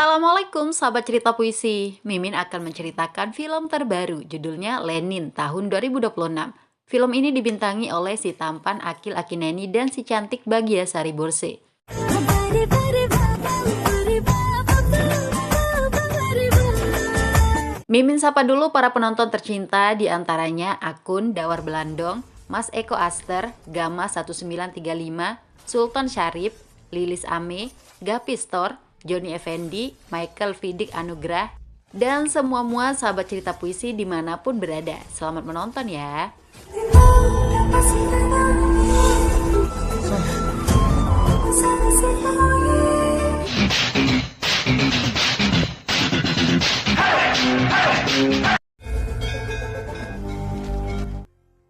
Assalamualaikum sahabat cerita puisi. Mimin akan menceritakan film terbaru judulnya Lenin tahun 2026. Film ini dibintangi oleh si tampan Akil Akineni dan si cantik Bagia Sari Borse. Mimin sapa dulu para penonton tercinta, diantaranya akun Dawar Belandong, Mas Eko Aster, Gama 1935, Sultan Syarif, Lilis Ame, Gapistor, Joni Effendi, Michael Fidik Anugrah, dan semua sahabat cerita puisi dimanapun berada. Selamat menonton ya.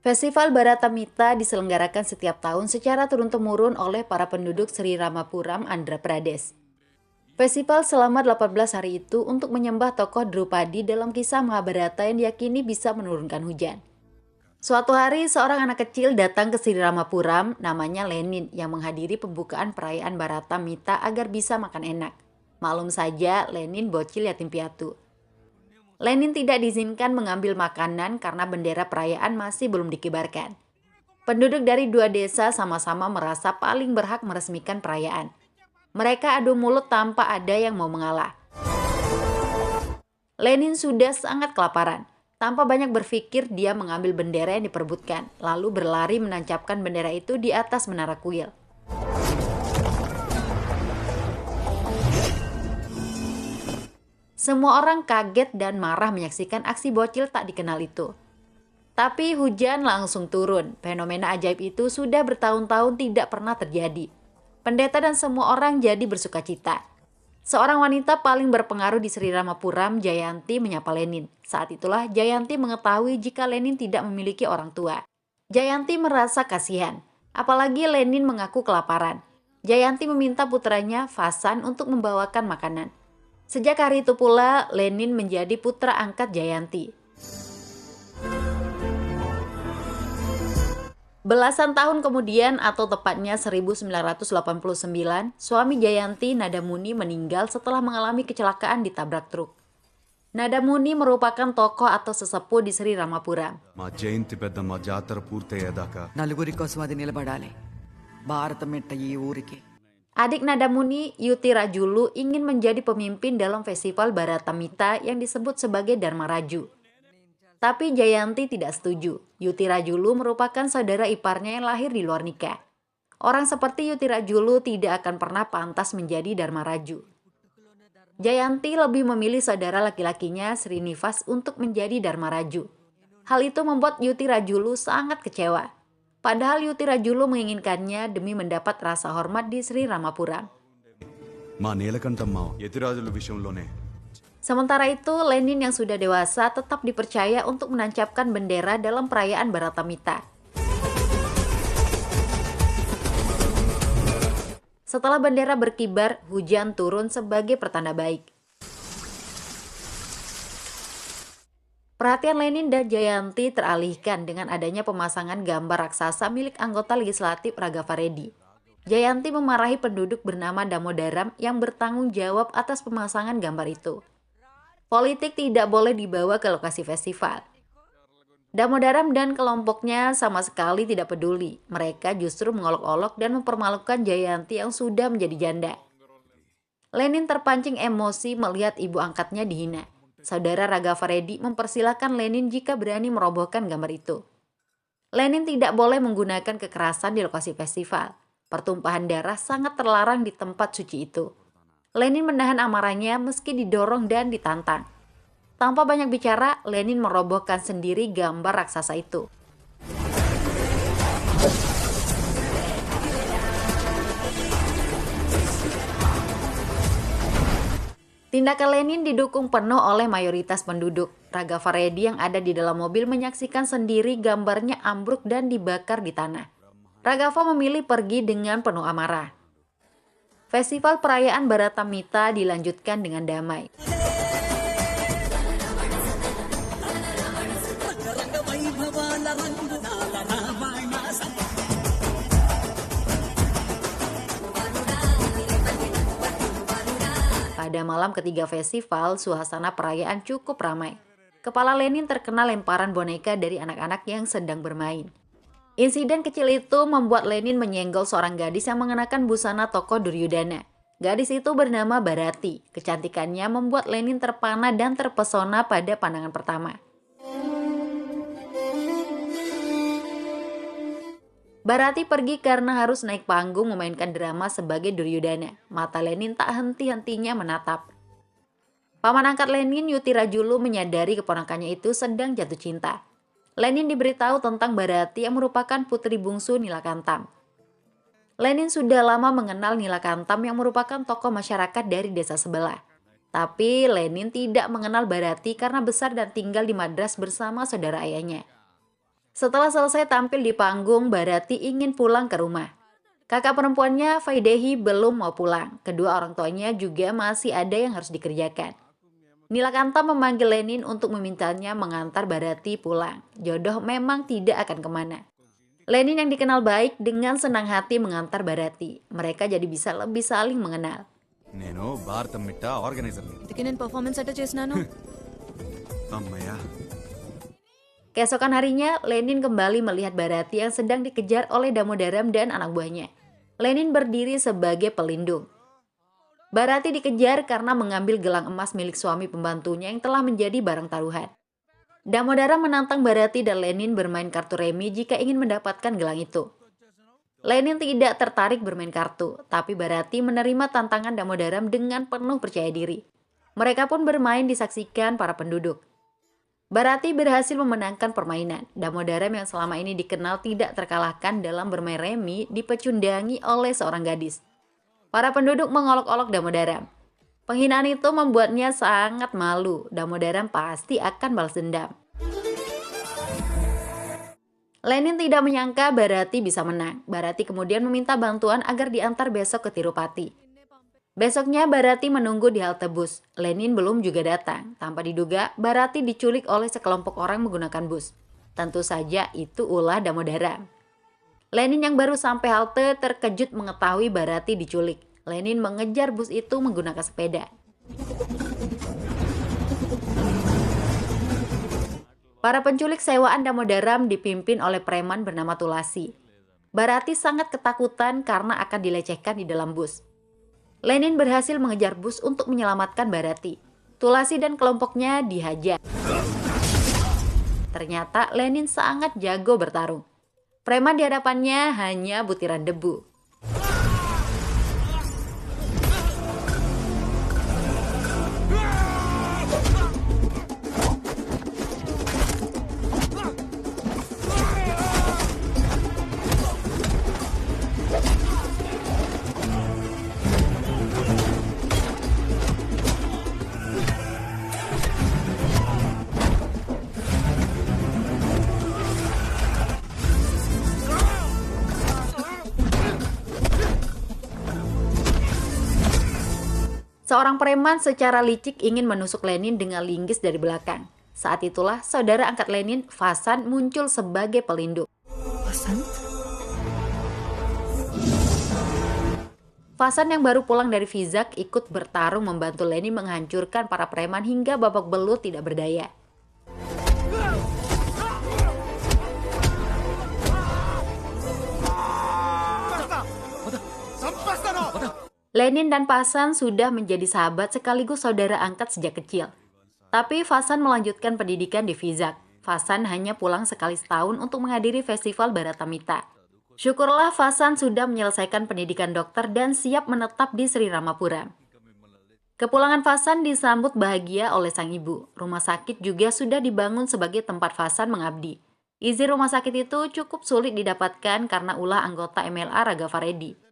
Festival Baratamita diselenggarakan setiap tahun secara turun-temurun oleh para penduduk Sri Ramapuram, Andhra Pradesh. Festival selama 18 hari itu untuk menyembah tokoh Drupadi dalam kisah Mahabharata yang diyakini bisa menurunkan hujan. Suatu hari seorang anak kecil datang ke Sri Ramapuram namanya Lenin yang menghadiri pembukaan perayaan Baratamita agar bisa makan enak. Maklum saja Lenin bocil yatim piatu. Lenin tidak diizinkan mengambil makanan karena bendera perayaan masih belum dikibarkan. Penduduk dari dua desa sama-sama merasa paling berhak meresmikan perayaan. Mereka adu mulut tanpa ada yang mau mengalah. Lenin sudah sangat kelaparan. Tanpa banyak berpikir, dia mengambil bendera yang diperebutkan, lalu berlari menancapkan bendera itu di atas menara kuil. Semua orang kaget dan marah menyaksikan aksi bocil tak dikenal itu. Tapi hujan langsung turun. Fenomena ajaib itu sudah bertahun-tahun tidak pernah terjadi. Pendeta dan semua orang jadi bersukacita. Seorang wanita paling berpengaruh di Sri Ramapuram, Jayanti, menyapa Lenin. Saat itulah Jayanti mengetahui jika Lenin tidak memiliki orang tua. Jayanti merasa kasihan, apalagi Lenin mengaku kelaparan. Jayanti meminta putranya, Vasan, untuk membawakan makanan. Sejak hari itu pula, Lenin menjadi putra angkat Jayanti. Belasan tahun kemudian, atau tepatnya 1989, suami Jayanti, Nadamuni, meninggal setelah mengalami kecelakaan ditabrak truk. Nadamuni merupakan tokoh atau sesepuh di Sri Ramapuram. Adik Nadamuni, Yuti Rajulu, ingin menjadi pemimpin dalam festival Baratamita yang disebut sebagai Dharma Raju. Tapi Jayanti tidak setuju. Yuti Rajulu merupakan saudara iparnya yang lahir di luar nikah. Orang seperti Yuti Rajulu tidak akan pernah pantas menjadi Dharma Raju. Jayanti lebih memilih saudara laki-lakinya Srinivas untuk menjadi Dharma Raju. Hal itu membuat Yuti Rajulu sangat kecewa. Padahal Yuti Rajulu menginginkannya demi mendapat rasa hormat di Sri Ramapuram. Sementara itu, Lenin yang sudah dewasa tetap dipercaya untuk menancapkan bendera dalam perayaan Baratamita. Setelah bendera berkibar, hujan turun sebagai pertanda baik. Perhatian Lenin dan Jayanti teralihkan dengan adanya pemasangan gambar raksasa milik anggota legislatif Raghav Reddy. Jayanti memarahi penduduk bernama Damodaram yang bertanggung jawab atas pemasangan gambar itu. Politik tidak boleh dibawa ke lokasi festival. Damodaram dan kelompoknya sama sekali tidak peduli. Mereka justru mengolok-olok dan mempermalukan Jayanti yang sudah menjadi janda. Lenin terpancing emosi melihat ibu angkatnya dihina. Saudara Raghav Reddy mempersilahkan Lenin jika berani merobohkan gambar itu. Lenin tidak boleh menggunakan kekerasan di lokasi festival. Pertumpahan darah sangat terlarang di tempat suci itu. Lenin menahan amarahnya meski didorong dan ditantang. Tanpa banyak bicara, Lenin merobohkan sendiri gambar raksasa itu. Tindakan Lenin didukung penuh oleh mayoritas penduduk. Raghav Reddy yang ada di dalam mobil menyaksikan sendiri gambarnya ambruk dan dibakar di tanah. Raghav memilih pergi dengan penuh amarah. Festival perayaan Baratamita dilanjutkan dengan damai. Pada malam ketiga festival, suasana perayaan cukup ramai. Kepala Lenin terkena lemparan boneka dari anak-anak yang sedang bermain. Insiden kecil itu membuat Lenin menyenggol seorang gadis yang mengenakan busana tokoh Duryodhana. Gadis itu bernama Bharati. Kecantikannya membuat Lenin terpana dan terpesona pada pandangan pertama. Bharati pergi karena harus naik panggung memainkan drama sebagai Duryodhana. Mata Lenin tak henti-hentinya menatap. Paman angkat Lenin, Yutirajulu, menyadari keponakannya itu sedang jatuh cinta. Lenin diberitahu tentang Bharati yang merupakan putri bungsu Nilakantam. Lenin sudah lama mengenal Nilakantam yang merupakan tokoh masyarakat dari desa sebelah. Tapi Lenin tidak mengenal Bharati karena besar dan tinggal di Madras bersama saudara ayahnya. Setelah selesai tampil di panggung, Bharati ingin pulang ke rumah. Kakak perempuannya, Vaidehi, belum mau pulang. Kedua orang tuanya juga masih ada yang harus dikerjakan. Nilakantam memanggil Lenin untuk memintanya mengantar Bharati pulang. Jodoh memang tidak akan kemana. Lenin yang dikenal baik dengan senang hati mengantar Bharati. Mereka jadi bisa lebih saling mengenal. నేను భారతం మిట్ట ఆర్గనైజర్ నేను పర్ఫార్మెన్స్ అట్ట చేసినాను. అమ్మయ్య Keesokan harinya, Lenin kembali melihat Bharati yang sedang dikejar oleh Damodaram dan anak buahnya. Lenin berdiri sebagai pelindung. Bharati dikejar karena mengambil gelang emas milik suami pembantunya yang telah menjadi barang taruhan. Damodaram menantang Bharati dan Lenin bermain kartu remi jika ingin mendapatkan gelang itu. Lenin tidak tertarik bermain kartu, tapi Bharati menerima tantangan Damodaram dengan penuh percaya diri. Mereka pun bermain disaksikan para penduduk. Bharati berhasil memenangkan permainan. Damodaram yang selama ini dikenal tidak terkalahkan dalam bermain remi dipecundangi oleh seorang gadis. Para penduduk mengolok-olok Damodaram. Penghinaan itu membuatnya sangat malu. Damodaram pasti akan balas dendam. Lenin tidak menyangka Bharati bisa menang. Bharati kemudian meminta bantuan agar diantar besok ke Tirupati. Besoknya Bharati menunggu di halte bus. Lenin belum juga datang. Tanpa diduga, Bharati diculik oleh sekelompok orang menggunakan bus. Tentu saja itu ulah Damodaram. Lenin yang baru sampai halte terkejut mengetahui Bharati diculik. Lenin mengejar bus itu menggunakan sepeda. Para penculik sewaan Damodaram dipimpin oleh preman bernama Tulasi. Bharati sangat ketakutan karena akan dilecehkan di dalam bus. Lenin berhasil mengejar bus untuk menyelamatkan Bharati. Tulasi dan kelompoknya dihajar. Ternyata Lenin sangat jago bertarung. Preman di hadapannya hanya butiran debu. Seorang preman secara licik ingin menusuk Lenin dengan linggis dari belakang. Saat itulah saudara angkat Lenin, Vasan, muncul sebagai pelindung. Vasan yang baru pulang dari Vizak ikut bertarung membantu Lenin menghancurkan para preman hingga babak belur tidak berdaya. Lenin dan Vasan sudah menjadi sahabat sekaligus saudara angkat sejak kecil. Tapi Vasan melanjutkan pendidikan di Vizak. Vasan hanya pulang sekali setahun untuk menghadiri festival Bharatamita. Syukurlah Vasan sudah menyelesaikan pendidikan dokter dan siap menetap di Sri Ramapuram. Kepulangan Vasan disambut bahagia oleh sang ibu. Rumah sakit juga sudah dibangun sebagai tempat Vasan mengabdi. Izin rumah sakit itu cukup sulit didapatkan karena ulah anggota MLA Raghava Reddy.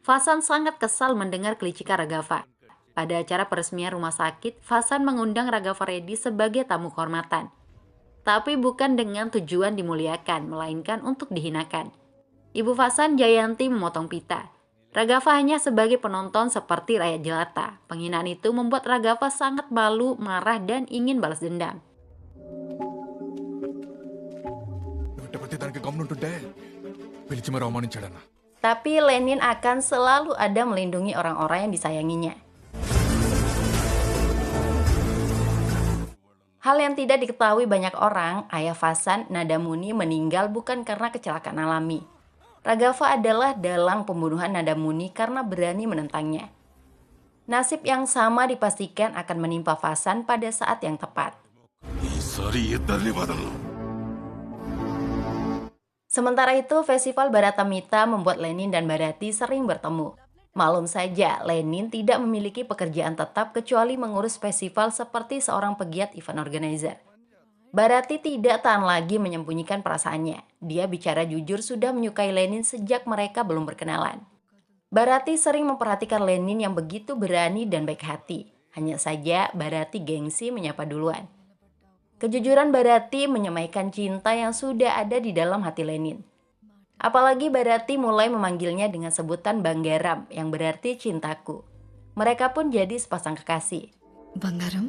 Vasan sangat kesal mendengar kelicikan Raghava. Pada acara peresmian rumah sakit, Vasan mengundang Raghava Reddy sebagai tamu kehormatan. Tapi bukan dengan tujuan dimuliakan, melainkan untuk dihinakan. Ibu Vasan, Jayanti, memotong pita. Raghava hanya sebagai penonton seperti rakyat jelata. Penghinaan itu membuat Raghava sangat malu, marah, dan ingin balas dendam. Tapi Lenin akan selalu ada melindungi orang-orang yang disayanginya. Hal yang tidak diketahui banyak orang, ayah Fasan, Nadamuni, meninggal bukan karena kecelakaan alami. Raghav adalah dalang pembunuhan Nadamuni karena berani menentangnya. Nasib yang sama dipastikan akan menimpa Fasan pada saat yang tepat. Sementara itu, Festival Baratamita membuat Lenin dan Bharati sering bertemu. Malum saja, Lenin tidak memiliki pekerjaan tetap kecuali mengurus festival seperti seorang pegiat event organizer. Bharati tidak tahan lagi menyembunyikan perasaannya. Dia bicara jujur sudah menyukai Lenin sejak mereka belum berkenalan. Bharati sering memperhatikan Lenin yang begitu berani dan baik hati. Hanya saja Bharati gengsi menyapa duluan. Kejujuran Bharati menyemaikan cinta yang sudah ada di dalam hati Lenin. Apalagi Bharati mulai memanggilnya dengan sebutan Banggaram yang berarti cintaku. Mereka pun jadi sepasang kekasih. బంగారం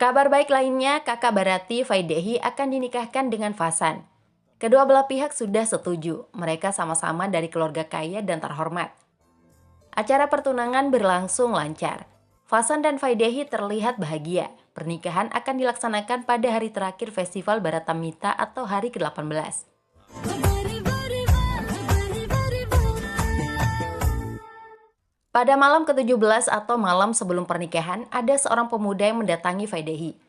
Kabar baik lainnya, kakak Bharati, Vaidehi akan dinikahkan dengan Fasan. Kedua belah pihak sudah setuju, mereka sama-sama dari keluarga kaya dan terhormat. Acara pertunangan berlangsung lancar. Fasan dan Vaidehi terlihat bahagia. Pernikahan akan dilaksanakan pada hari terakhir Festival Baratamita atau hari ke-18. Pada malam ke-17 atau malam sebelum pernikahan, ada seorang pemuda yang mendatangi Vaidehi.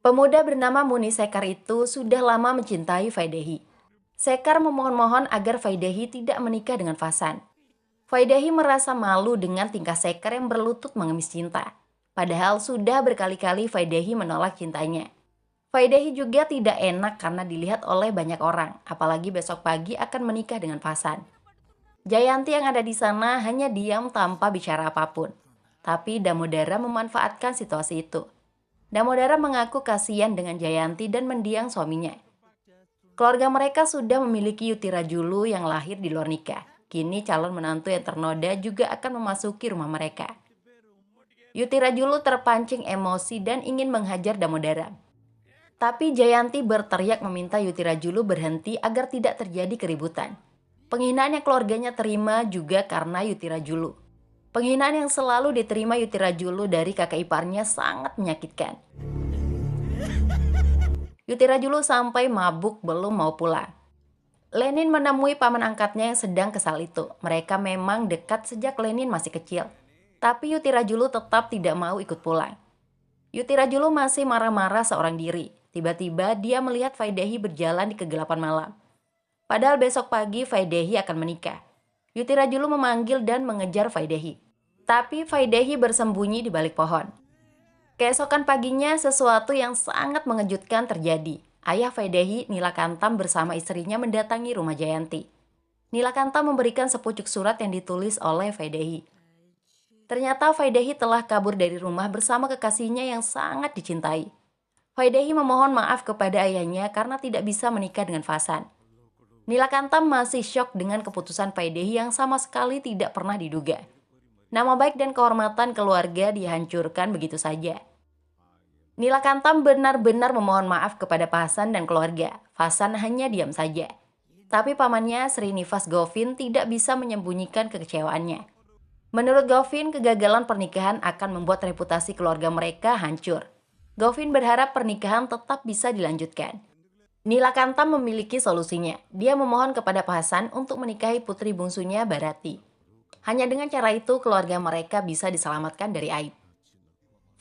Pemuda bernama Muni Sekar itu sudah lama mencintai Vaidehi. Sekar memohon-mohon agar Vaidehi tidak menikah dengan Fasan. Vaidehi merasa malu dengan tingkah Sekar yang berlutut mengemis cinta. Padahal sudah berkali-kali Vaidehi menolak cintanya. Vaidehi juga tidak enak karena dilihat oleh banyak orang, apalagi besok pagi akan menikah dengan Fasan. Jayanti yang ada di sana hanya diam tanpa bicara apapun. Tapi Damodara memanfaatkan situasi itu. Damodara mengaku kasihan dengan Jayanti dan mendiang suaminya. Keluarga mereka sudah memiliki Yuti Rajulu yang lahir di luar nikah. Kini calon menantu yang ternoda juga akan memasuki rumah mereka. Yuti Rajulu terpancing emosi dan ingin menghajar Damodara. Tapi Jayanti berteriak meminta Yuti Rajulu berhenti agar tidak terjadi keributan. Penghinaan yang keluarganya terima juga karena Yuti Rajulu. Penghinaan yang selalu diterima Yuti Rajulu dari kakak iparnya sangat menyakitkan. Yuti Rajulu sampai mabuk belum mau pulang. Lenin menemui paman angkatnya yang sedang kesal itu. Mereka memang dekat sejak Lenin masih kecil. Tapi Yuti Rajulu tetap tidak mau ikut pulang. Yuti Rajulu masih marah-marah seorang diri. Tiba-tiba dia melihat Vaidehi berjalan di kegelapan malam. Padahal besok pagi Vaidehi akan menikah. Yuti Rajulu memanggil dan mengejar Vaidehi. Tapi Vaidehi bersembunyi di balik pohon. Keesokan paginya sesuatu yang sangat mengejutkan terjadi. Ayah Vaidehi, Nilakantam bersama istrinya mendatangi rumah Jayanti. Nilakantam memberikan sepucuk surat yang ditulis oleh Vaidehi. Ternyata Vaidehi telah kabur dari rumah bersama kekasihnya yang sangat dicintai. Vaidehi memohon maaf kepada ayahnya karena tidak bisa menikah dengan Fasan. Nilakantam masih syok dengan keputusan Vaidehi yang sama sekali tidak pernah diduga. Nama baik dan kehormatan keluarga dihancurkan begitu saja. Nilakantam benar-benar memohon maaf kepada Fasan dan keluarga. Fasan hanya diam saja. Tapi pamannya Srinivas Govin tidak bisa menyembunyikan kekecewaannya. Menurut Govin, kegagalan pernikahan akan membuat reputasi keluarga mereka hancur. Govin berharap pernikahan tetap bisa dilanjutkan. Nilakantam memiliki solusinya. Dia memohon kepada Fasan untuk menikahi putri bungsunya Bharati. Hanya dengan cara itu keluarga mereka bisa diselamatkan dari aib.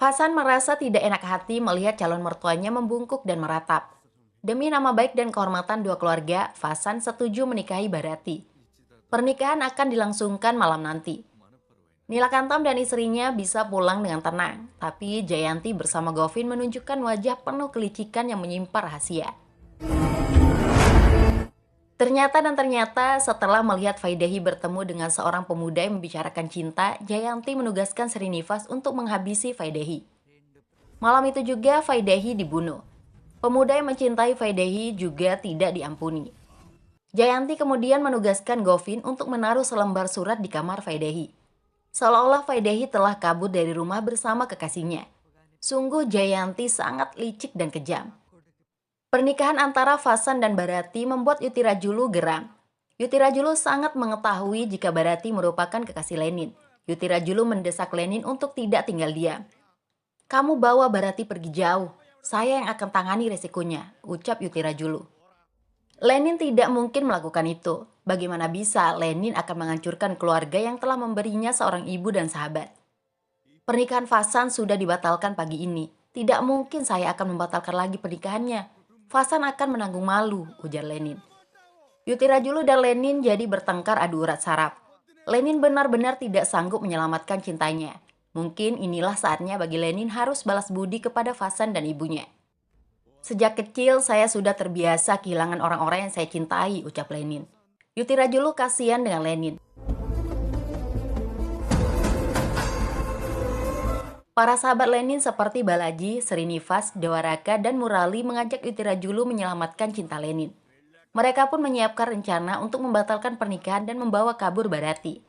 Fasan merasa tidak enak hati melihat calon mertuanya membungkuk dan meratap. Demi nama baik dan kehormatan dua keluarga, Fasan setuju menikahi Bharati. Pernikahan akan dilangsungkan malam nanti. Nilakantam dan istrinya bisa pulang dengan tenang, tapi Jayanti bersama Govin menunjukkan wajah penuh kelicikan yang menyimpan rahasia. Ternyata setelah melihat Vaidehi bertemu dengan seorang pemuda yang membicarakan cinta, Jayanti menugaskan Srinivas untuk menghabisi Vaidehi. Malam itu juga Vaidehi dibunuh. Pemuda yang mencintai Vaidehi juga tidak diampuni. Jayanti kemudian menugaskan Govin untuk menaruh selembar surat di kamar Vaidehi. Seolah-olah Vaidehi telah kabur dari rumah bersama kekasihnya. Sungguh Jayanti sangat licik dan kejam. Pernikahan antara Fasan dan Barati membuat Yutirajulu geram. Yutirajulu sangat mengetahui jika Barati merupakan kekasih Lenin. Yutirajulu mendesak Lenin untuk tidak tinggal diam. "Kamu bawa Barati pergi jauh, saya yang akan tangani resikonya," ucap Yutirajulu. Lenin tidak mungkin melakukan itu. Bagaimana bisa Lenin akan menghancurkan keluarga yang telah memberinya seorang ibu dan sahabat? "Pernikahan Fasan sudah dibatalkan pagi ini. Tidak mungkin saya akan membatalkan lagi pernikahannya. Fasan akan menanggung malu," ujar Lenin. Yutirajulu dan Lenin jadi bertengkar adu urat saraf. Lenin benar-benar tidak sanggup menyelamatkan cintanya. Mungkin inilah saatnya bagi Lenin harus balas budi kepada Fasan dan ibunya. "Sejak kecil saya sudah terbiasa kehilangan orang-orang yang saya cintai," ucap Lenin. Yutirajulu kasihan dengan Lenin. Para sahabat Lenin seperti Balaji, Srinivas, Dewaraka, dan Murali mengajak Yutirajulu menyelamatkan cinta Lenin. Mereka pun menyiapkan rencana untuk membatalkan pernikahan dan membawa kabur Barati.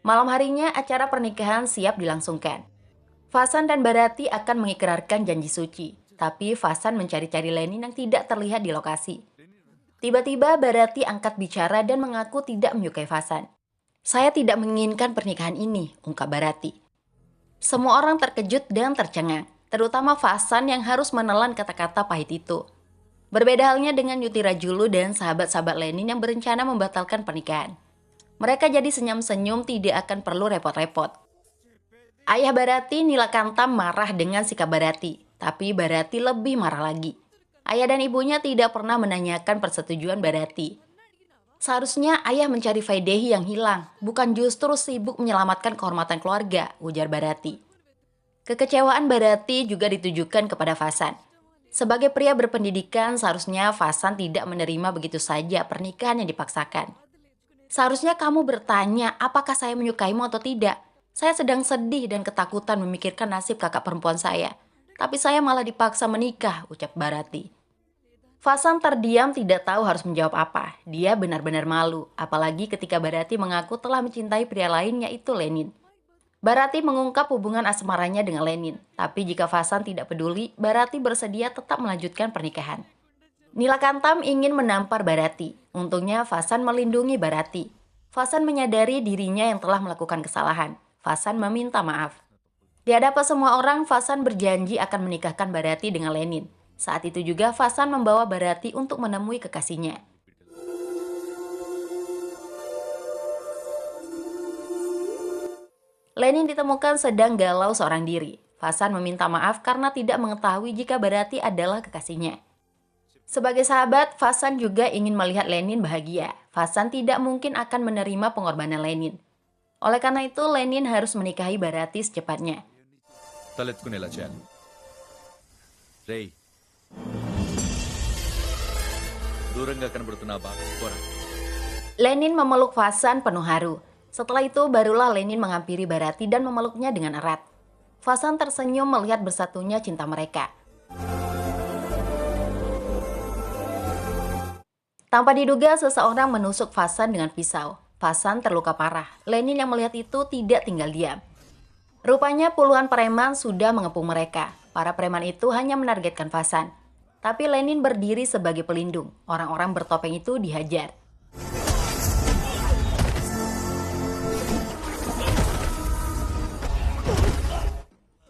Malam harinya acara pernikahan siap dilangsungkan. Fasan dan Barati akan mengikrarkan janji suci, tapi Fasan mencari-cari Lenin yang tidak terlihat di lokasi. Tiba-tiba Barati angkat bicara dan mengaku tidak menyukai Fasan. "Saya tidak menginginkan pernikahan ini," ungkap Barati. Semua orang terkejut dan tercengang, terutama Fasan yang harus menelan kata-kata pahit itu. Berbeda halnya dengan Yutirajulu dan sahabat-sahabat Lenin yang berencana membatalkan pernikahan. Mereka jadi senyum-senyum, tidak akan perlu repot-repot. Ayah Barati, Nilakantam, marah dengan sikap Barati, tapi Barati lebih marah lagi. Ayah dan ibunya tidak pernah menanyakan persetujuan Barati. "Seharusnya ayah mencari Vaidehi yang hilang, bukan justru sibuk menyelamatkan kehormatan keluarga," ujar Barati. Kekecewaan Barati juga ditujukan kepada Fasan. Sebagai pria berpendidikan, seharusnya Fasan tidak menerima begitu saja pernikahan yang dipaksakan. "Seharusnya kamu bertanya apakah saya menyukaimu atau tidak. Saya sedang sedih dan ketakutan memikirkan nasib kakak perempuan saya. Tapi saya malah dipaksa menikah," ucap Barati. Fasan terdiam, tidak tahu harus menjawab apa. Dia benar-benar malu, apalagi ketika Barati mengaku telah mencintai pria lain, yaitu Lenin. Barati mengungkap hubungan asmaranya dengan Lenin, tapi jika Fasan tidak peduli, Barati bersedia tetap melanjutkan pernikahan. Nilakantam ingin menampar Barati. Untungnya Fasan melindungi Barati. Fasan menyadari dirinya yang telah melakukan kesalahan. Fasan meminta maaf. Di hadapan semua orang, Fasan berjanji akan menikahkan Barati dengan Lenin. Saat itu juga Fasan membawa Barati untuk menemui kekasihnya. Lenin ditemukan sedang galau seorang diri. Fasan meminta maaf karena tidak mengetahui jika Barati adalah kekasihnya. Sebagai sahabat, Fasan juga ingin melihat Lenin bahagia. Fasan tidak mungkin akan menerima pengorbanan Lenin. Oleh karena itu, Lenin harus menikahi Barati secepatnya. తలెత్తుకునేలా చేయాలి. రేయ్, దూరంగా కనబడుతున్నా బాగా పోరా. Lenin memeluk Fasan penuh haru. Setelah itu barulah Lenin menghampiri Barati dan memeluknya dengan erat. Fasan tersenyum melihat bersatunya cinta mereka. Tanpa diduga, seseorang menusuk Fasan dengan pisau. Fasan terluka parah. Lenin yang melihat itu tidak tinggal diam. Rupanya puluhan preman sudah mengepung mereka. Para preman itu hanya menargetkan Fasan. Tapi Lenin berdiri sebagai pelindung. Orang-orang bertopeng itu dihajar.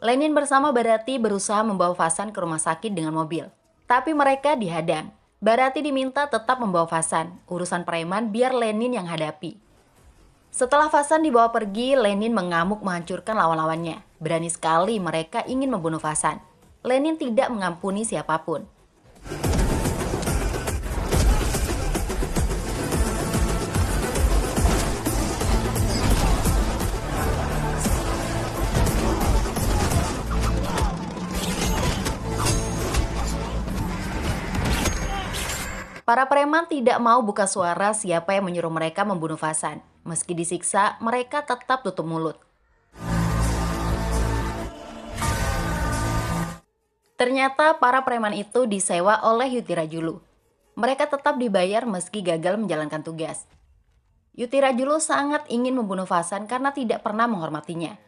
Lenin bersama Barati berusaha membawa Fasan ke rumah sakit dengan mobil. Tapi mereka dihadang. Barati diminta tetap membawa Fasan. Urusan preman biar Lenin yang hadapi. Setelah Fasan dibawa pergi, Lenin mengamuk menghancurkan lawan-lawannya. Berani sekali mereka ingin membunuh Fasan. Lenin tidak mengampuni siapapun. Para preman tidak mau buka suara siapa yang menyuruh mereka membunuh Fasan. Meski disiksa, mereka tetap tutup mulut. Ternyata para preman itu disewa oleh Yutirajulu. Mereka tetap dibayar meski gagal menjalankan tugas. Yuti Rajulu sangat ingin membunuh Fasan karena tidak pernah menghormatinya.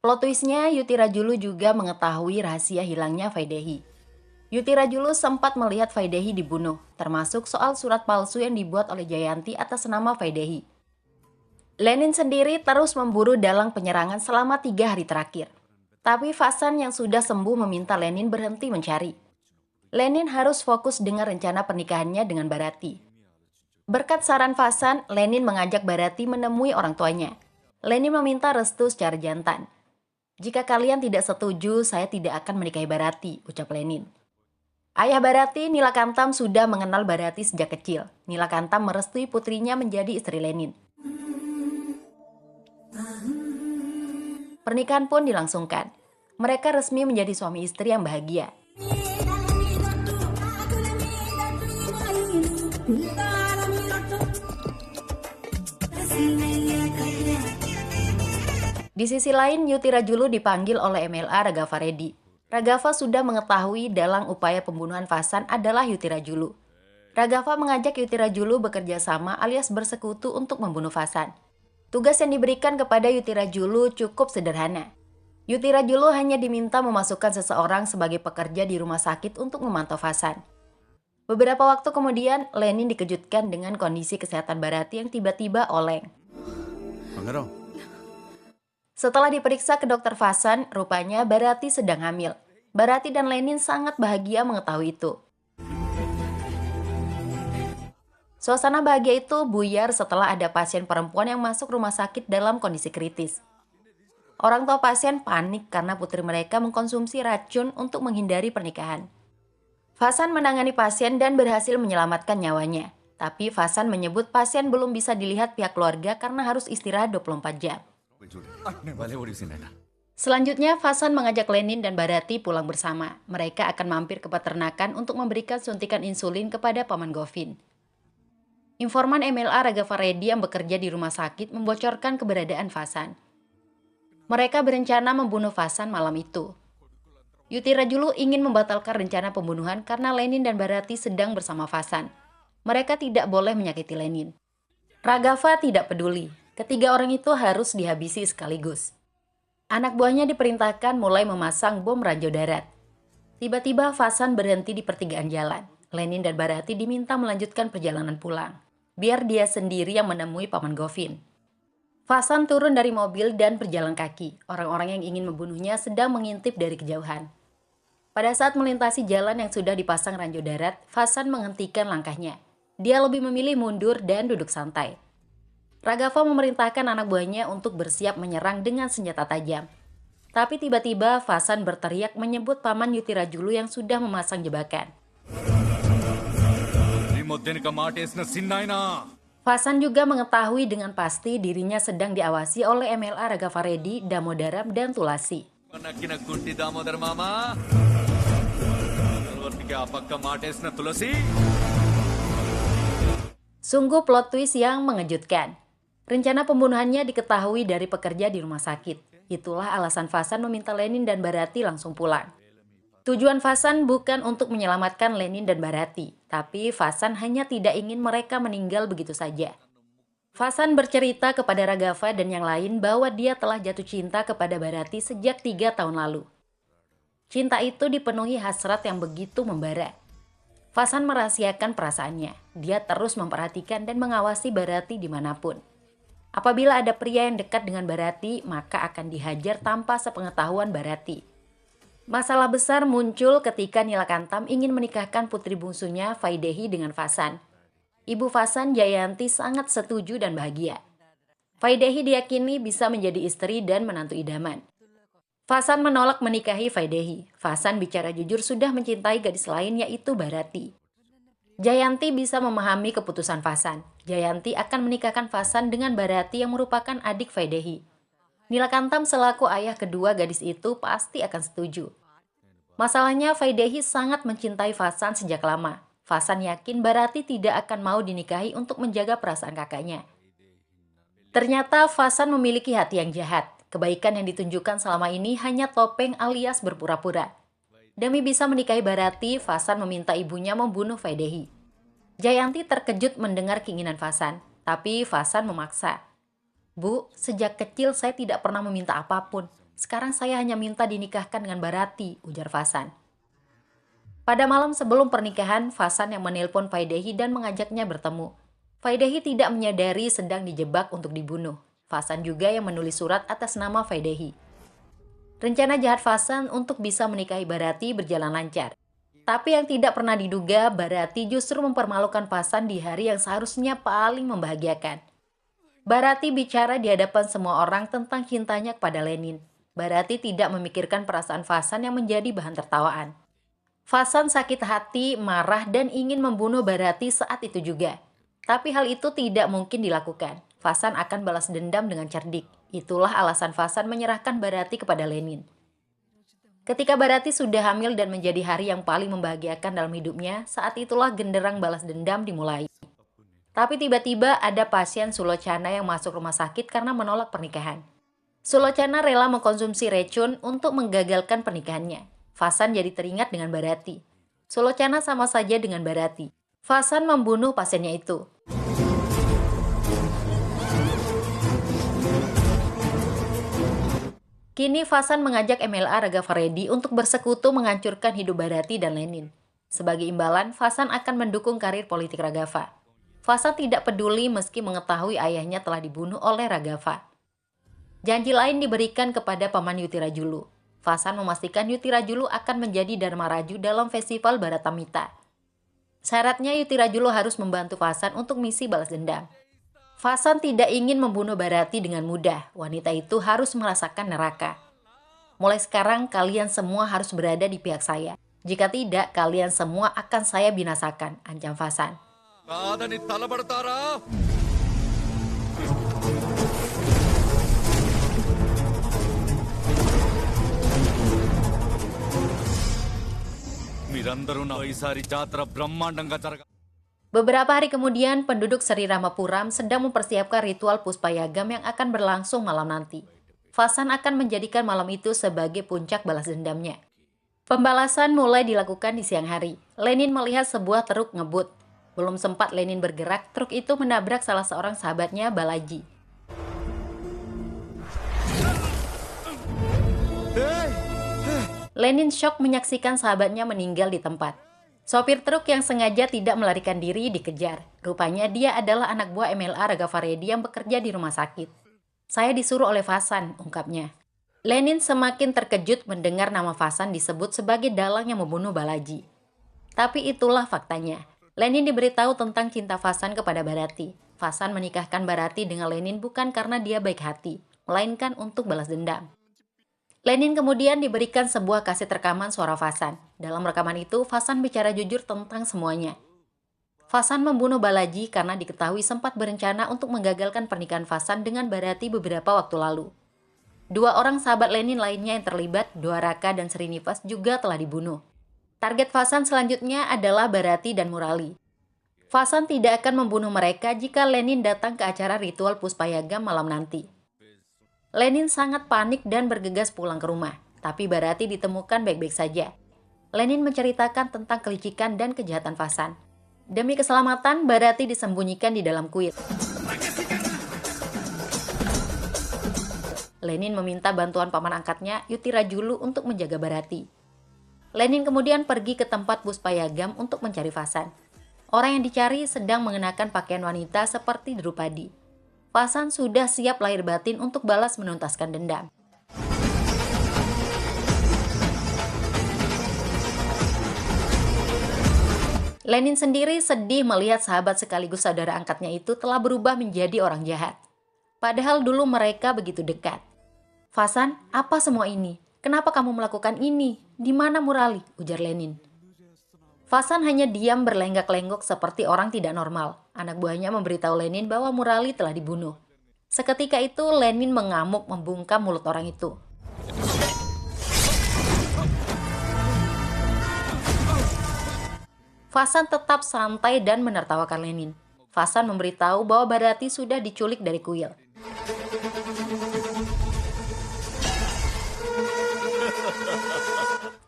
Plot twistnya, Yuti Rajulu juga mengetahui rahasia hilangnya Vaidehi. Yuti Rajulu sempat melihat Vaidehi dibunuh, termasuk soal surat palsu yang dibuat oleh Jayanti atas nama Vaidehi. Lenin sendiri terus memburu dalang penyerangan selama 3 hari terakhir. Tapi Fasan yang sudah sembuh meminta Lenin berhenti mencari. Lenin harus fokus dengan rencana pernikahannya dengan Bharati. Berkat saran Fasan, Lenin mengajak Bharati menemui orang tuanya. Lenin meminta restu secara jantan. "Jika kalian tidak setuju, saya tidak akan menikahi Bharati," ucap Lenin. Ayah Bharati, Nilakantam, sudah mengenal Bharati sejak kecil. Nilakantam merestui putrinya menjadi istri Lenin. Pernikahan pun dilangsungkan. Mereka resmi menjadi suami istri yang bahagia. Di sisi lain, Yuti Rajulu dipanggil oleh MLA Raghava Reddy. Raghava sudah mengetahui dalang upaya pembunuhan Fasan adalah Yuti Rajulu. Raghava mengajak Yuti Rajulu bekerja sama alias bersekutu untuk membunuh Fasan. Tugas yang diberikan kepada Yuti Rajulu cukup sederhana. Yuti Rajulu hanya diminta memasukkan seseorang sebagai pekerja di rumah sakit untuk memantau Fasan. Beberapa waktu kemudian, Lenin dikejutkan dengan kondisi kesehatan Bharati yang tiba-tiba oleng. Pangarang. Setelah diperiksa ke dokter Fasan, rupanya Bharati sedang hamil. Bharati dan Lenin sangat bahagia mengetahui itu. Suasana bahagia itu buyar setelah ada pasien perempuan yang masuk rumah sakit dalam kondisi kritis. Orang tua pasien panik karena putri mereka mengkonsumsi racun untuk menghindari pernikahan. Fasan menangani pasien dan berhasil menyelamatkan nyawanya. Tapi Fasan menyebut pasien belum bisa dilihat pihak keluarga karena harus istirahat 24 jam. Selanjutnya, Fasan mengajak Lenin dan Bharati pulang bersama. Mereka akan mampir ke peternakan untuk memberikan suntikan insulin kepada Paman Govin. Informan MLA Raghava Reddy yang bekerja di rumah sakit membocorkan keberadaan Fasan. Mereka berencana membunuh Fasan malam itu. Yuti Rajulu ingin membatalkan rencana pembunuhan karena Lenin dan Bharati sedang bersama Fasan. Mereka tidak boleh menyakiti Lenin. Raghava tidak peduli. Ketiga orang itu harus dihabisi sekaligus. Anak buahnya diperintahkan mulai memasang bom ranjau darat. Tiba-tiba Fasan berhenti di pertigaan jalan. Lenin dan Bharati diminta melanjutkan perjalanan pulang. Biar dia sendiri yang menemui Paman Govin. Fasan turun dari mobil dan berjalan kaki. Orang-orang yang ingin membunuhnya sedang mengintip dari kejauhan. Pada saat melintasi jalan yang sudah dipasang ranjau darat, Fasan menghentikan langkahnya. Dia lebih memilih mundur dan duduk santai. Raghava memerintahkan anak buahnya untuk bersiap menyerang dengan senjata tajam. Tapi tiba-tiba Fasan berteriak menyebut Paman Yuti Rajulu yang sudah memasang jebakan. Fasan juga mengetahui dengan pasti dirinya sedang diawasi oleh MLA Raghava Reddy, Damodaram, dan Tulasi. Sungguh plot twist yang mengejutkan. Rencana pembunuhannya diketahui dari pekerja di rumah sakit. Itulah alasan Fasan meminta Lenin dan Bharati langsung pulang. Tujuan Fasan bukan untuk menyelamatkan Lenin dan Bharati, tapi Fasan hanya tidak ingin mereka meninggal begitu saja. Fasan bercerita kepada Raghava dan yang lain bahwa dia telah jatuh cinta kepada Bharati sejak 3 tahun lalu. Cinta itu dipenuhi hasrat yang begitu membara. Fasan merahasiakan perasaannya. Dia terus memperhatikan dan mengawasi Bharati dimanapun. Apabila ada pria yang dekat dengan Bharati, maka akan dihajar tanpa sepengetahuan Bharati. Masalah besar muncul ketika Nilakantam ingin menikahkan putri bungsunya Vaidehi dengan Fasan. Ibu Fasan, Jayanti, sangat setuju dan bahagia. Vaidehi diyakini bisa menjadi istri dan menantu idaman. Fasan menolak menikahi Vaidehi. Fasan bicara jujur sudah mencintai gadis lain yaitu Bharati. Jayanti bisa memahami keputusan Fasan. Jayanti akan menikahkan Fasan dengan Bharati yang merupakan adik Vaidehi. Nilakantam selaku ayah kedua gadis itu pasti akan setuju. Masalahnya Vaidehi sangat mencintai Fasan sejak lama. Fasan yakin Bharati tidak akan mau dinikahi untuk menjaga perasaan kakaknya. Ternyata Fasan memiliki hati yang jahat. Kebaikan yang ditunjukkan selama ini hanya topeng alias berpura-pura. Demi bisa menikahi Bharati, Fasan meminta ibunya membunuh Vaidehi. Jayanti terkejut mendengar keinginan Fasan. Tapi Fasan memaksa. Bu, sejak kecil saya tidak pernah meminta apapun. Sekarang saya hanya minta dinikahkan dengan Barati, ujar Fasan. Pada malam sebelum pernikahan, Fasan yang menelpon Faidehi dan mengajaknya bertemu. Faidehi tidak menyadari sedang dijebak untuk dibunuh. Fasan juga yang menulis surat atas nama Faidehi. Rencana jahat Fasan untuk bisa menikahi Barati berjalan lancar. Tapi yang tidak pernah diduga, Barati justru mempermalukan Fasan di hari yang seharusnya paling membahagiakan. Barati bicara di hadapan semua orang tentang cintanya kepada Lenin. Barati tidak memikirkan perasaan Fasan yang menjadi bahan tertawaan. Fasan sakit hati, marah, dan ingin membunuh Barati saat itu juga. Tapi hal itu tidak mungkin dilakukan. Fasan akan balas dendam dengan cerdik. Itulah alasan Fasan menyerahkan Barati kepada Lenin. Ketika Barati sudah hamil dan menjadi hari yang paling membahagiakan dalam hidupnya, saat itulah genderang balas dendam dimulai. Tapi tiba-tiba ada pasien Sulochana yang masuk rumah sakit karena menolak pernikahan. Sulochana rela mengkonsumsi racun untuk menggagalkan pernikahannya. Fasan jadi teringat dengan Barati. Sulochana sama saja dengan Barati. Fasan membunuh pasiennya itu. Kini Fasan mengajak MLA Ragavaredi untuk bersekutu menghancurkan hidup Barati dan Lenin. Sebagai imbalan, Fasan akan mendukung karir politik Ragava. Fasan tidak peduli meski mengetahui ayahnya telah dibunuh oleh Ragava. Janji lain diberikan kepada Paman Yutirajulu. Fasan memastikan Yutirajulu akan menjadi Dharma Raju dalam festival Bharatamita. Syaratnya Yutirajulu harus membantu Fasan untuk misi balas dendam. Fasan tidak ingin membunuh Barati dengan mudah. Wanita itu harus merasakan neraka. Mulai sekarang kalian semua harus berada di pihak saya. Jika tidak, kalian semua akan saya binasakan, ancam Fasan. కాదని తలబడతారా మీరందరూ నా ఈసారి జాతర బ్రహ్మాండంగా జరగ Beberapa hari kemudian, penduduk Sri Ramapuram sedang mempersiapkan ritual Puspayagam yang akan berlangsung malam nanti. Fasan akan menjadikan malam itu sebagai puncak balas dendamnya. Pembalasan mulai dilakukan di siang hari. Lenin melihat sebuah truk ngebut. Belum sempat Lenin bergerak, truk itu menabrak salah seorang sahabatnya, Balaji. Lenin shock menyaksikan sahabatnya meninggal di tempat. Sopir truk yang sengaja tidak melarikan diri dikejar. Rupanya dia adalah anak buah MLA Ragavaredi yang bekerja di rumah sakit. Saya disuruh oleh Fasan, ungkapnya. Lenin semakin terkejut mendengar nama Fasan disebut sebagai dalang yang membunuh Balaji. Tapi itulah faktanya. Lenin diberitahu tentang cinta Fasan kepada Barati. Fasan menikahkan Barati dengan Lenin bukan karena dia baik hati, melainkan untuk balas dendam. Lenin kemudian diberikan sebuah kaset rekaman suara Fasan. Dalam rekaman itu, Fasan bicara jujur tentang semuanya. Fasan membunuh Balaji karena diketahui sempat berencana untuk menggagalkan pernikahan Fasan dengan Barati beberapa waktu lalu. Dua orang sahabat Lenin lainnya yang terlibat, Dwaraka dan Srinivas, juga telah dibunuh. Target Fasan selanjutnya adalah Barati dan Murali. Fasan tidak akan membunuh mereka jika Lenin datang ke acara ritual Puspayagam malam nanti. Lenin sangat panik dan bergegas pulang ke rumah, tapi Barati ditemukan baik-baik saja. Lenin menceritakan tentang kelicikan dan kejahatan Fasan. Demi keselamatan, Barati disembunyikan di dalam kuil. Lenin meminta bantuan paman angkatnya, Yutirajulu, untuk menjaga Barati. Lenin kemudian pergi ke tempat Puspayagam untuk mencari Fasan. Orang yang dicari sedang mengenakan pakaian wanita seperti Drupadi. Fasan sudah siap lahir batin untuk balas menuntaskan dendam. Lenin sendiri sedih melihat sahabat sekaligus saudara angkatnya itu telah berubah menjadi orang jahat. Padahal dulu mereka begitu dekat. Fasan, apa semua ini? Kenapa kamu melakukan ini? Di mana Murali? Ujar Lenin. Fasan hanya diam berlenggak-lenggok seperti orang tidak normal. Anak buahnya memberitahu Lenin bahwa Murali telah dibunuh. Seketika itu Lenin mengamuk membungkam mulut orang itu. Fasan tetap santai dan menertawakan Lenin. Fasan memberitahu bahwa Barati sudah diculik dari kuil.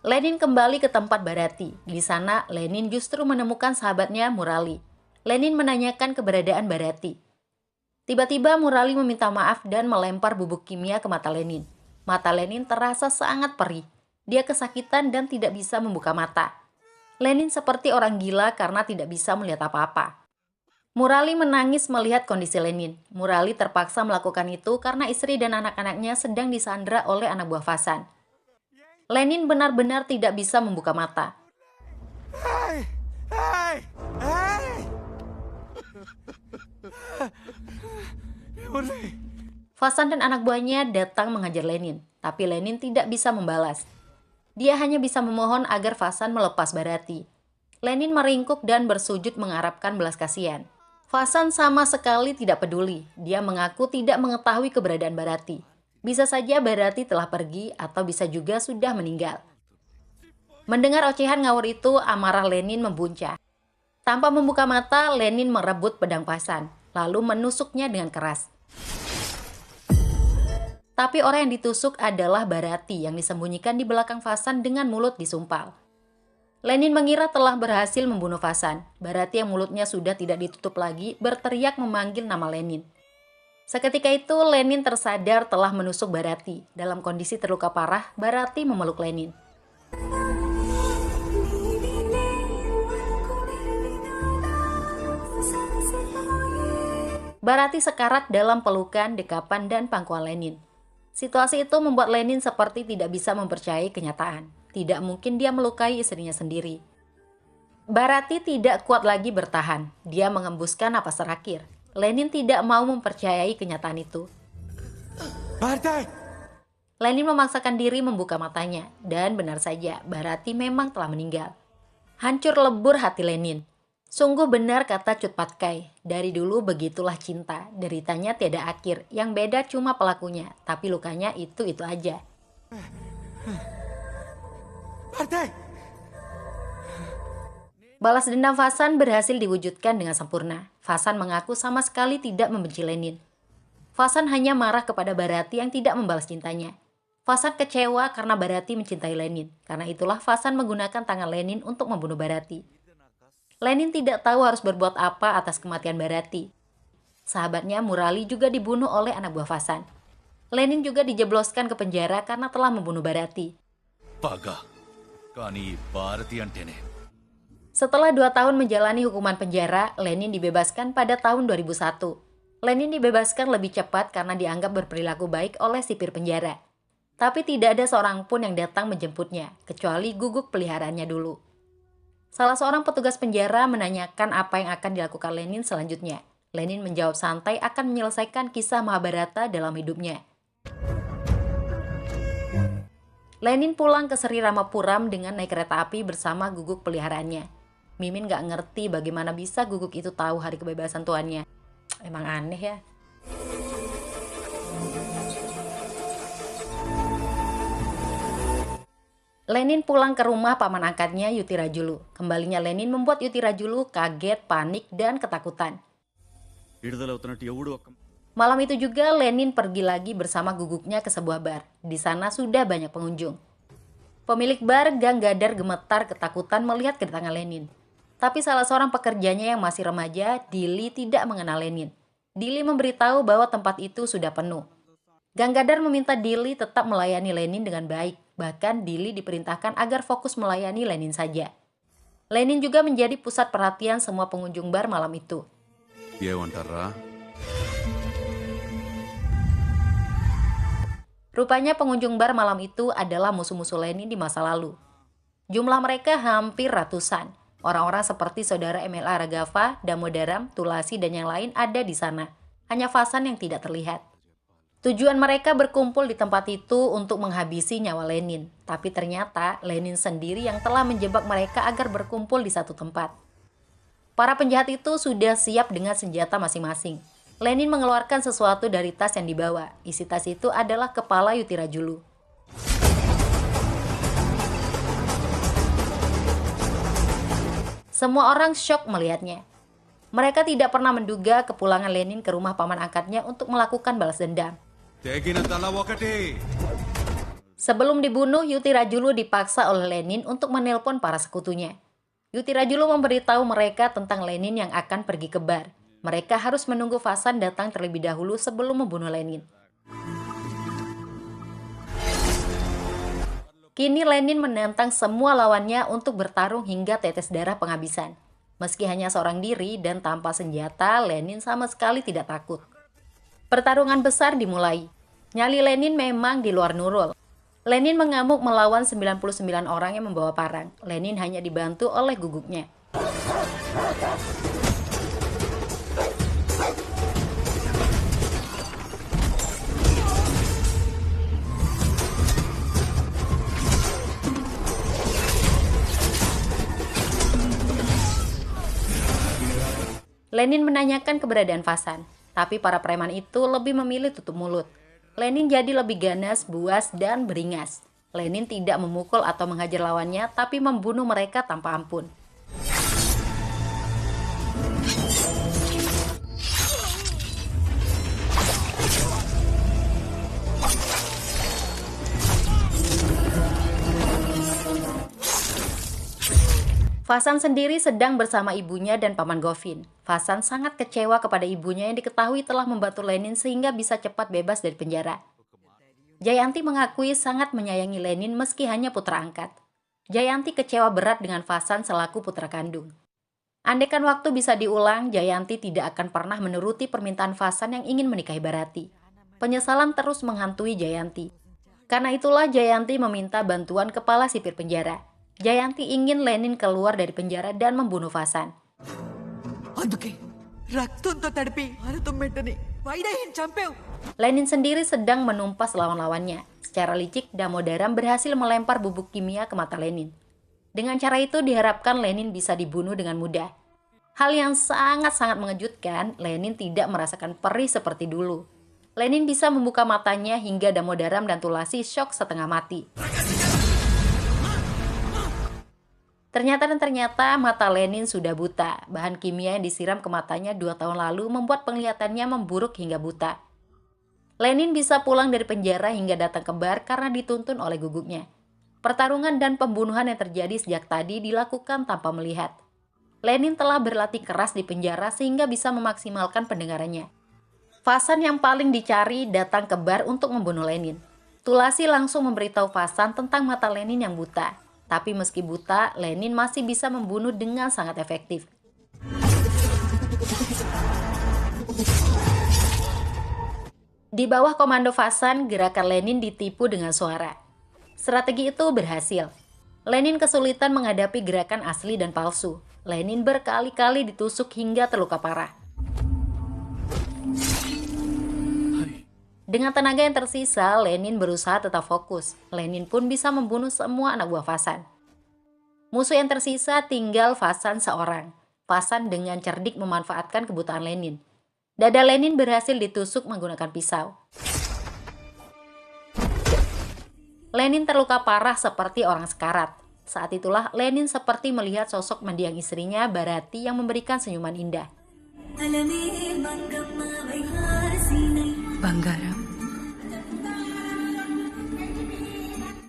Lenin kembali ke tempat Barati. Di sana, Lenin justru menemukan sahabatnya Murali. Lenin menanyakan keberadaan Barati. Tiba-tiba Murali meminta maaf dan melempar bubuk kimia ke mata Lenin. Mata Lenin terasa sangat perih. Dia kesakitan dan tidak bisa membuka mata. Lenin seperti orang gila karena tidak bisa melihat apa-apa. Murali menangis melihat kondisi Lenin. Murali terpaksa melakukan itu karena istri dan anak-anaknya sedang disandra oleh anak buah Vasan. Lenin benar-benar tidak bisa membuka mata. Hey! Hey! Hey! Vasan dan anak buahnya datang menghajar Lenin, tapi Lenin tidak bisa membalas. Dia hanya bisa memohon agar Vasan melepas Barati. Lenin meringkuk dan bersujud mengharapkan belas kasihan. Vasan sama sekali tidak peduli. Dia mengaku tidak mengetahui keberadaan Barati. Bisa saja Barati telah pergi atau bisa juga sudah meninggal. Mendengar ocehan ngawur itu, amarah Lenin membuncah. Tanpa membuka mata, Lenin merebut pedang Vasan, lalu menusuknya dengan keras. Tapi orang yang ditusuk adalah Barati yang disembunyikan di belakang Vasan dengan mulut disumpal. Lenin mengira telah berhasil membunuh Vasan. Barati yang mulutnya sudah tidak ditutup lagi berteriak memanggil nama Lenin. Seketika itu Lenin tersadar telah menusuk Barati. Dalam kondisi terluka parah, Barati memeluk Lenin. Barati sekarat dalam pelukan, dekapan, dan pangkuan Lenin. Situasi itu membuat Lenin seperti tidak bisa mempercayai kenyataan. Tidak mungkin dia melukai istrinya sendiri. Barati tidak kuat lagi bertahan. Dia mengembuskan napas terakhir. Lenin tidak mau mempercayai kenyataan itu. Bartai! Lenin memaksakan diri membuka matanya. Dan benar saja, Barati memang telah meninggal. Hancur lebur hati Lenin. Sungguh benar kata Cut Patkai, dari dulu begitulah cinta, deritanya tiada akhir, yang beda cuma pelakunya, tapi lukanya itu aja. Bartai! Balas dendam Vasan berhasil diwujudkan dengan sempurna. Vasan mengaku sama sekali tidak membenci Lenin. Vasan hanya marah kepada Barati yang tidak membalas cintanya. Vasan kecewa karena Barati mencintai Lenin, karena itulah Vasan menggunakan tangan Lenin untuk membunuh Barati. Lenin tidak tahu harus berbuat apa atas kematian Barati. Sahabatnya Murali juga dibunuh oleh anak buah Vasan. Lenin juga dijebloskan ke penjara karena telah membunuh Barati. Paga, kani Barati antene. Setelah 2 tahun menjalani hukuman penjara, Lenin dibebaskan pada tahun 2001. Lenin dibebaskan lebih cepat karena dianggap berperilaku baik oleh sipir penjara. Tapi tidak ada seorang pun yang datang menjemputnya, kecuali guguk peliharaannya dulu. Salah seorang petugas penjara menanyakan apa yang akan dilakukan Lenin selanjutnya. Lenin menjawab santai akan menyelesaikan kisah Mahabharata dalam hidupnya. Lenin pulang ke Sri Ramapuram dengan naik kereta api bersama guguk peliharaannya. Mimin gak ngerti bagaimana bisa guguk itu tahu hari kebebasan tuannya. Emang aneh ya. Lenin pulang ke rumah paman angkatnya Yuti Rajulu. Kembalinya Lenin membuat Yuti Rajulu kaget, panik, dan ketakutan. Malam itu juga Lenin pergi lagi bersama guguknya ke sebuah bar. Di sana sudah banyak pengunjung. Pemilik bar Ganggadar gemetar ketakutan melihat kedatangan Lenin. Tapi salah seorang pekerjanya yang masih remaja, Dili, tidak mengenal Lenin. Dili memberitahu bahwa tempat itu sudah penuh. Ganggadar meminta Dili tetap melayani Lenin dengan baik. Bahkan Dili diperintahkan agar fokus melayani Lenin saja. Lenin juga menjadi pusat perhatian semua pengunjung bar malam itu. Rupanya pengunjung bar malam itu adalah musuh-musuh Lenin di masa lalu. Jumlah mereka hampir ratusan. Orang-orang seperti saudara MLA Ragava, Damodaram, Tulasi, dan yang lain ada di sana. Hanya Vasan yang tidak terlihat. Tujuan mereka berkumpul di tempat itu untuk menghabisi nyawa Lenin. Tapi ternyata Lenin sendiri yang telah menjebak mereka agar berkumpul di satu tempat. Para penjahat itu sudah siap dengan senjata masing-masing. Lenin mengeluarkan sesuatu dari tas yang dibawa. Isi tas itu adalah kepala Yuti Rajulu. Semua orang syok melihatnya. Mereka tidak pernah menduga kepulangan Lenin ke rumah paman angkatnya untuk melakukan balas dendam. Sebelum dibunuh, Yuti Rajulu dipaksa oleh Lenin untuk menelpon para sekutunya. Yuti Rajulu memberitahu mereka tentang Lenin yang akan pergi ke bar. Mereka harus menunggu Vasan datang terlebih dahulu sebelum membunuh Lenin. Kini Lenin menantang semua lawannya untuk bertarung hingga tetes darah penghabisan. Meski hanya seorang diri dan tanpa senjata, Lenin sama sekali tidak takut. Pertarungan besar dimulai. Nyali Lenin memang di luar nurul. Lenin mengamuk melawan 99 orang yang membawa parang. Lenin hanya dibantu oleh guguknya. Lenin menanyakan keberadaan Vasan, tapi para preman itu lebih memilih tutup mulut. Lenin jadi lebih ganas, buas, dan beringas. Lenin tidak memukul atau menghajar lawannya, tapi membunuh mereka tanpa ampun. Vasan sendiri sedang bersama ibunya dan paman Govin. Vasan sangat kecewa kepada ibunya yang diketahui telah membantu Lenin sehingga bisa cepat bebas dari penjara. Jayanti mengakui sangat menyayangi Lenin meski hanya putra angkat. Jayanti kecewa berat dengan Vasan selaku putra kandung. Andaikan waktu bisa diulang, Jayanti tidak akan pernah menuruti permintaan Vasan yang ingin menikahi Bharati. Penyesalan terus menghantui Jayanti. Karena itulah Jayanti meminta bantuan kepala sipir penjara. Jayanti ingin Lenin keluar dari penjara dan membunuh Vasan. Lenin sendiri sedang menumpas lawan-lawannya. Secara licik, Damodaram berhasil melempar bubuk kimia ke mata Lenin. Dengan cara itu diharapkan Lenin bisa dibunuh dengan mudah. Hal yang sangat-sangat mengejutkan, Lenin tidak merasakan perih seperti dulu. Lenin bisa membuka matanya hingga Damodaram dan Tulasi syok setengah mati. Ternyata mata Lenin sudah buta. Bahan kimia yang disiram ke matanya 2 tahun lalu membuat penglihatannya memburuk hingga buta. Lenin bisa pulang dari penjara hingga datang ke bar karena dituntun oleh guguknya. Pertarungan dan pembunuhan yang terjadi sejak tadi dilakukan tanpa melihat. Lenin telah berlatih keras di penjara sehingga bisa memaksimalkan pendengarannya. Vasan yang paling dicari datang ke bar untuk membunuh Lenin. Tulasi langsung memberitahu Vasan tentang mata Lenin yang buta. Tapi meski buta, Lenin masih bisa membunuh dengan sangat efektif. Di bawah komando Vasan, gerakan Lenin ditipu dengan suara. Strategi itu berhasil. Lenin kesulitan menghadapi gerakan asli dan palsu. Lenin berkali-kali ditusuk hingga terluka parah. Dengan tenaga yang tersisa, Lenin berusaha tetap fokus. Lenin pun bisa membunuh semua anak buah Vasan. Musuh yang tersisa tinggal Vasan seorang. Vasan dengan cerdik memanfaatkan kebutaan Lenin. Dada Lenin berhasil ditusuk menggunakan pisau. Lenin terluka parah seperti orang sekarat. Saat itulah Lenin seperti melihat sosok mendiang istrinya Bharati yang memberikan senyuman indah. Banggaram.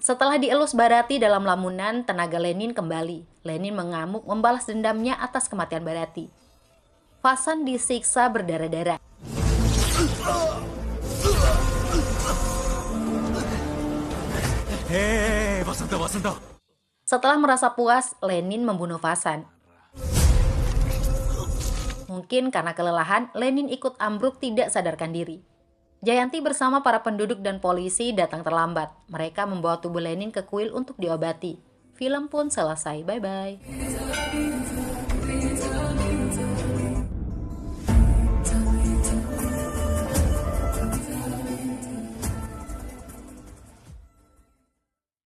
Setelah dielus Bharati dalam lamunan, tenaga Lenin kembali. Lenin mengamuk membalas dendamnya atas kematian Bharati. Vasan disiksa berdarah-darah. Hei, Vasanta. Setelah merasa puas, Lenin membunuh Vasan. Mungkin karena kelelahan, Lenin ikut ambruk tidak sadarkan diri. Jayanti bersama para penduduk dan polisi datang terlambat. Mereka membawa tubuh Lenin ke kuil untuk diobati. Film pun selesai. Bye-bye.